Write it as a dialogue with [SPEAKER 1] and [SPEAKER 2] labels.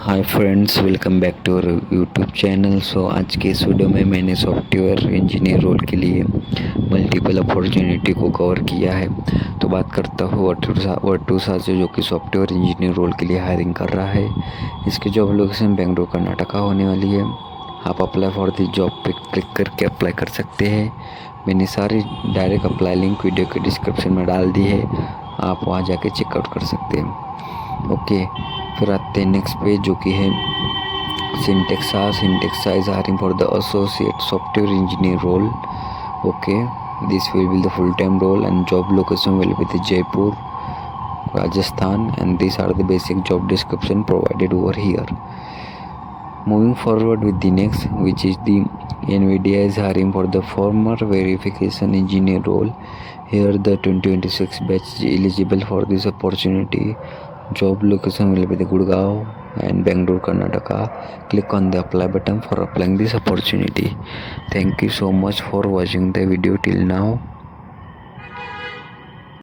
[SPEAKER 1] Hi friends, welcome back to our YouTube channel. So आज के इस वीडियो में मैंने सॉफ्टवेयर इंजीनियर रोल के लिए मल्टीपल अपॉर्चुनिटी को कवर किया है। तो बात करता हूँ वर्टूसा से, जो कि सॉफ्टवेयर इंजीनियर रोल के लिए हायरिंग कर रहा है। इसकी जॉब लोकेशन बेंगलुरु कर्नाटका होने वाली है। आप अप्लाई फॉर दी जॉब पे क्लिक करके अप्लाई कर सकते हैं। मैंने सारी डायरेक्ट अप्लाई लिंक वीडियो के डिस्क्रिप्शन में डाल दी है, आप वहाँ जाके चेकआउट कर सकते हैं। ओके, फिर आते हैं नेक्स्ट पेज, जो कि है Syntexa is hiring for the associate software engineer role. Okay, this will be the full time role and job location will be the Jaipur, Rajasthan, and these are the basic job description provided over here. Moving forward with the next, which is the NVIDIA is hiring for the former verification engineer role. Here the 2026 batch is eligible for this opportunity. Job location will be the Gurgaon and Bangalore, Karnataka. Click on the apply button for applying this opportunity. Thank you so much for watching the video till now.